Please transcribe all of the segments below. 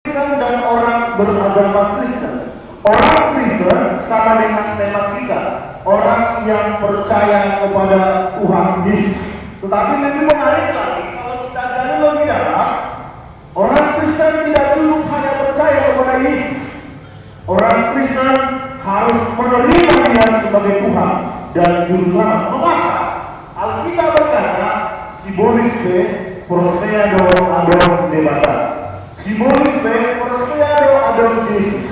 Kristen dan orang beragama Kristen. Orang Kristen sama dengan tema kita, orang yang percaya kepada Tuhan Yesus. Tetapi lebih menarik lagi, kalau kita gali lebih dalam, orang Kristen tidak cukup hanya percaya kepada Yesus. Orang Kristen harus menerima Dia sebagai Tuhan dan Juru Selamat. Mengapa? Alkitab berkata, simbolis be proseado adom debata. Simbolis be proseado adom Yesus.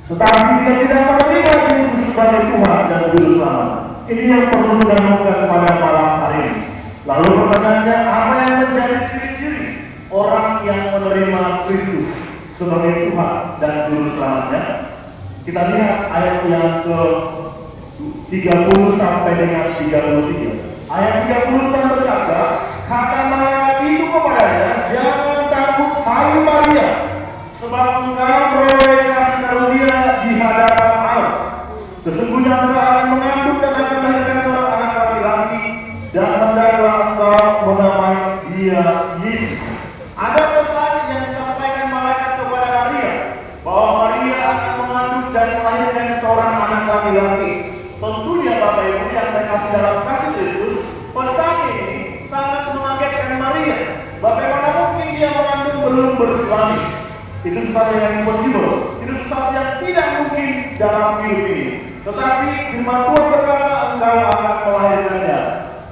Tetapi dia tidak menerima Yesus sebagai Tuhan dan Juru Selamat. Ini yang perlu kita renungkan pada malam hari ini. Lalu pertanyaannya, apa yang menjadi ciri-ciri orang yang menerima Kristus sebagai Tuhan dan Juru Selamatnya? Kita lihat ayat yang ke 30 sampai dengan 33. Ayat 30 kan bersabda, kata malaikat itu kepadanya, jangan takut hai Maria, sebab engkau beroleh kasih karunia di hadapan Allah. Sesungguhnya engkau akan mengandung dan akan melahirkan seorang anak laki-laki, dan hendaklah engkau menamai dia Yesus. Ada pesan yang disampaikan malaikat kepada Maria, bahwa Maria akan mengandung dan melahirkan seorang anak laki-laki. Tentunya Bapak Ibu yang saya kasih dalam kasih Kristus, pesan ini sangat mengagetkan Maria. Bagaimana mungkin dia mengandung belum bersuami? Itu sesuatu yang impossible. Itu sesuatu yang tidak mungkin dalam hidup ini. Tetapi firman Tuhan berkata, engkau akan melahirkannya.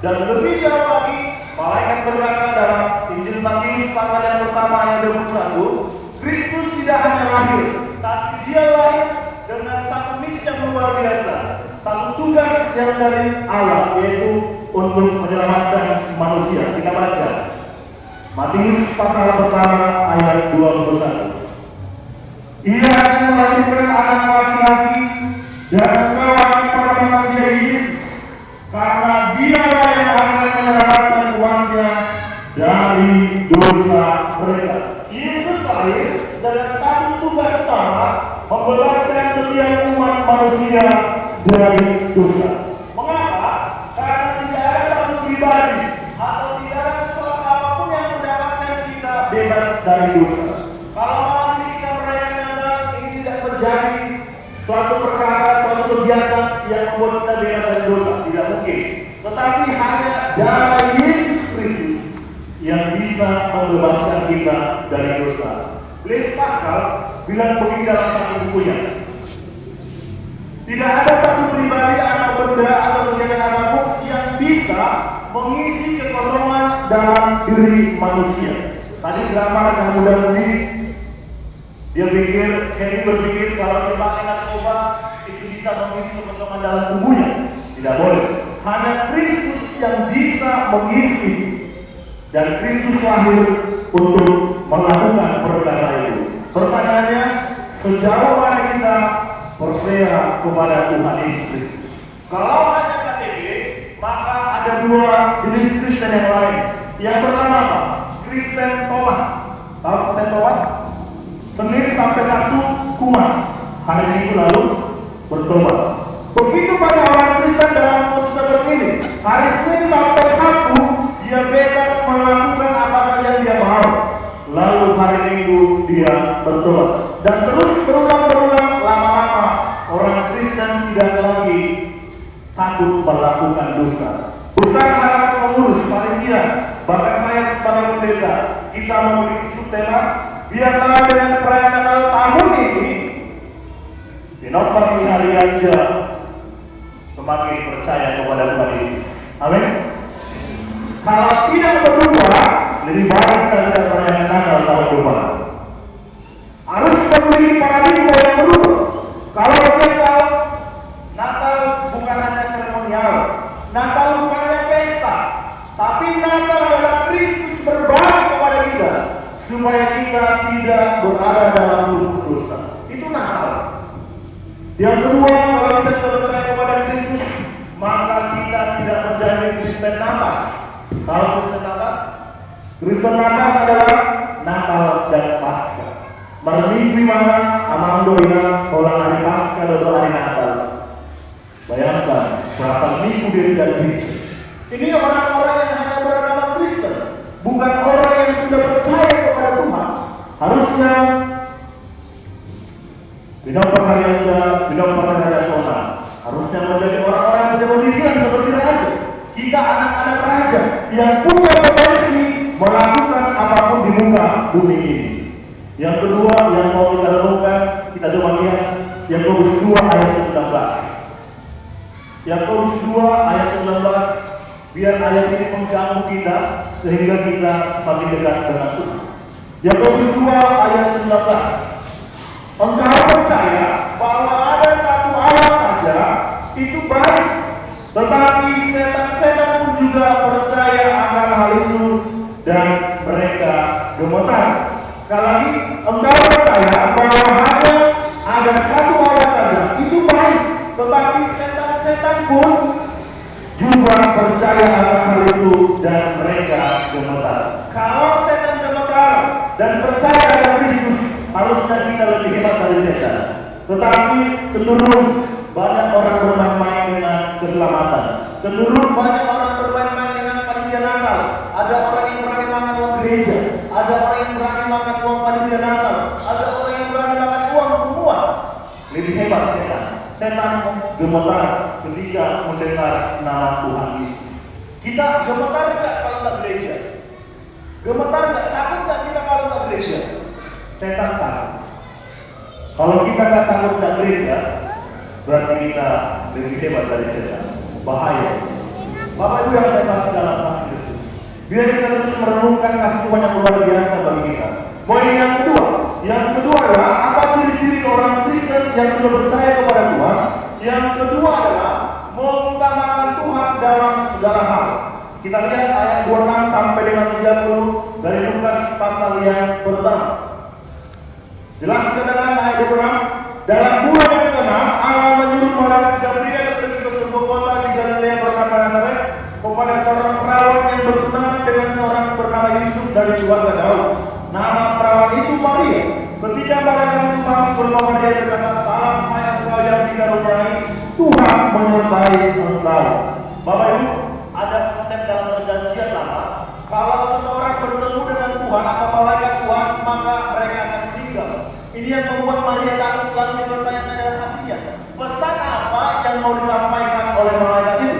Dan lebih jauh lagi, malaikat berkata dalam Injil Matius pasal yang pertama ayat 21, Kristus tidak hanya lahir, tapi dia lahir dengan satu misi yang luar biasa, satu tugas yang dari Allah, yaitu untuk menyelamatkan manusia. Kita baca Matius pasal pertama ayat 21. Ia akan melahirkan anak laki-laki, dan engkau akan menamakan dia Yesus, karena dialah yang akan menyelamatkan umatnya dari dosa mereka. Yesus lahir dengan satu tugas utama, membebaskan setiap umat manusia dari dosa. Mengapa? Karena tidak ada satu pribadi atau tidak ada sesuatu apapun yang mendapatkan kita bebas dari dosa. Kalau malam ini kita merayakan Natal, ini tidak menjadi suatu perkara, suatu kegiatan yang membuat kita bebas dari dosa. Tidak mungkin. Tetapi hanya darah Yesus Kristus yang bisa membebaskan kita dari dosa. Blaise Pascal bilang begini dalam satu bukunya, tidak ada satu pribadi atau benda atau kegiatan apapun yang bisa mengisi kekosongan dalam diri manusia. Tadi drama yang muda ini, dia berpikir kalau dia pakai narkoba itu bisa mengisi kekosongan dalam tubuhnya. Tidak boleh. Hanya Kristus yang bisa mengisi, dan Kristus lahir untuk melakukan perkara itu. Pertanyaannya, sejauh mana kita percaya kepada Tuhan Yesus Kristus? Kalau hanya KTP, maka ada dua jenis Kristen yang lain. Yang pertama apa? Kristen tobat. Tahu Kristen tobat? Senin sampai Sabtu kumat, hari Minggu lalu bertobat. Begitu pada orang Kristen dalam posisi seperti ini, hari Senin sampai Sabtu dia bebas melakukan apa saja yang dia mau. Lalu hari Minggu dia bertobat. Dan terus berulang-ulang, lama-lama orang Kristen tidak lagi takut melakukan dosa. Besar harapan pengurus panitia, bahkan saya sebagai pendeta, kita memiliki subtema, biarlah dengan perayaan Natal tahun ini, sinopar di hari Raja semakin percaya kepada Tuhan Yesus. Amin. Kalau tidak berubah, lebih baik kita tidak merayakan Natal tahun depan. Harus memiliki paradigma yang berubah. Kalau kita tahu Natal bukan hanya seremonial, Natal bukan hanya pesta, tapi Natal adalah Kristus berbagi kepada kita supaya kita tidak berada dalam lubuk dosa. Itu Natal. Yang kedua, kalau kita sudah percaya kepada Kristus, maka kita tidak menjadi Kristen natas. Tahu Kristen natas? Kristen natas adalah Natal dan Paskah. Minggu mana amang doina orang hari Paskah atau hari Natal. Bayangkan berapa minggu dari dan ini orang-orang yang hanya beragama Kristen, bukan orang yang sudah percaya kepada Tuhan. Harusnya Tidak pernah raja, tidak pernah nasional. Harusnya menjadi orang-orang yang punya pemikiran seperti raja. Kita anak-anak raja yang punya potensi melakukan apapun di muka bumi ini. Yang kedua yang mau kita renungkan, kita coba lihat Yakobus 2 ayat 19. Yakobus 2 ayat 19, biar ayat ini mengganggu kita sehingga kita semakin dekat dengan Tuhan. Yakobus 2 ayat 19. Engkau percaya bahwa ada satu Allah saja, itu baik. Tetapi setan-setan pun juga percaya akan hal itu dan mereka gemetar. Sekali lagi, engkau percaya bahwa hanya ada satu Allah saja, itu baik. Tetapi setan-setan pun juga percaya akan hal itu dan mereka gemetar. Kalau setan gemetar dan percaya pada Kristus, harusnya kita lebih hebat dari setan. Tetapi cenderung banyak orang bermain-main dengan keselamatan. Cenderung banyak orang bermain-main dengan panitia Natal. Ada orang yang berani makan uang gereja. Ada orang yang berani makan uang panitia Natal. Ada orang yang berani makan uang semua. Lebih hebat setan. Setan gemetar ketika mendengar nama Tuhan Yesus. Kita gemetar nggak kalau nggak gereja? Gemetar nggak? Takut nggak kita kalau nggak gereja? Setan takut. Kalau kita nggak takut nggak gereja, berarti kita lebih hebat dari setan. Bahaya. Bapak Ibu yang saya kasih dalam kasih Kristus, biar kita terus merenungkan kasih Tuhan yang luar biasa bagi kita. Poin yang kedua. Yang kedua adalah apa ciri-ciri orang Kristen yang sudah percaya kepada Tuhan. Yang kedua adalah mengutamakan Tuhan dalam segala hal. Kita lihat ayat 26 sampai dengan 30 dari Lukas pasal yang pertama. Jelas dikatakan ayat 26, dalam bulan yang ke-6 Allah menyuruh malaikat Gabriel pergi ke sebuah kota di Galilea bernama Nazaret kepada seorang perawan yang bertunangan dengan seorang bernama Yusuf dari keluarga Daud. Nama perawan itu Maria. Ketika malaikat itu masuk ke rumah Maria, berkata, salam hai engkau yang dikaruniai, Tuhan menyertai engkau. Bapak Ibu, ada konsep dalam perjanjian lama, kalau seseorang bertemu dengan Tuhan atau malaikat Tuhan, maka mereka akan meninggal. Ini yang membuat Maria takut, lalu dia bertanya-tanya dalam hatinya, pesan apa yang mau disampaikan oleh malaikat itu?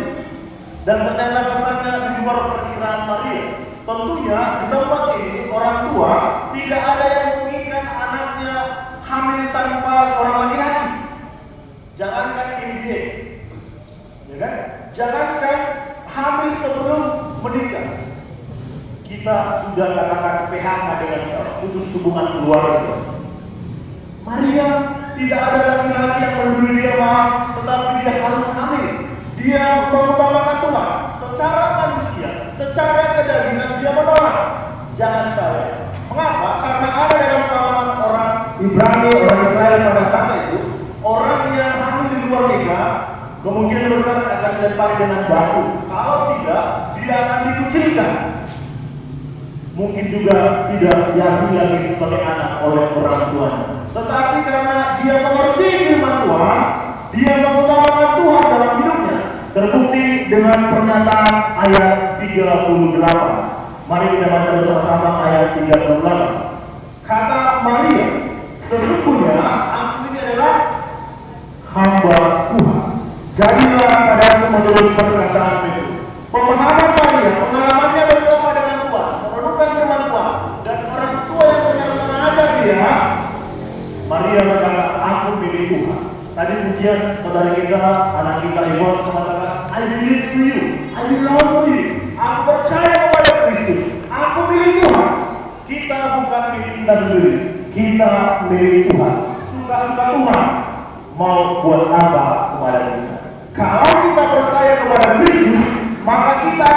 Dan ternyata pesannya di luar perkiraan Maria. Tentunya di tempat ini orang tua tidak ada yang menginginkan anaknya hamil tanpa seorang laki-laki. Jangankan India, ya kan? Jangankan hamil sebelum menikah, kita sudah katakan PHK dengan putus hubungan keluarga. Maria tidak ada laki-laki yang menduri dia, tetapi dia harus hamil. Dia mengutamakan Tuhan. Secara manusia, secara kedagingan dia menolak. Jangan saya. Mengapa? Karena ada dalam kalangan orang Ibrani, orang Israel pada masa itu, orang yang hamil di luar nikah kemungkinan besar akan dilempari dengan batu. Kalau tidak, dia akan dikucilkan. Mungkin juga tidak diakui lagi sebagai anak oleh orang tuanya. Tetapi karena dia mengerti firman Tuhan, dia mengutamakan Tuhan dalam hidupnya. Terbukti dengan pernyataan ayat 38. Mari kita baca bersama-sama ayat 38. Kata Maria, sesungguhnya aku ini adalah hamba Tuhan. Jadilah padaku menurut perkataan itu. Pemahaman Maria, pengalamannya bersama dengan Tuhan, merenungkan firman Tuhan, dan orang tua yang ternyata mengajar dia. Maria berkata, aku milik Tuhan. Tadi pujian saudara kita, anak kita Iwan mengatakan, I believe to you, I belong to you. Aku percaya kepada Kristus. Aku milik Tuhan. Kita bukan milik kita sendiri. Kita milik Tuhan. Suka-suka Tuhan mau buat apa kepada kita. Kalau kita percaya kepada Kristus, maka kita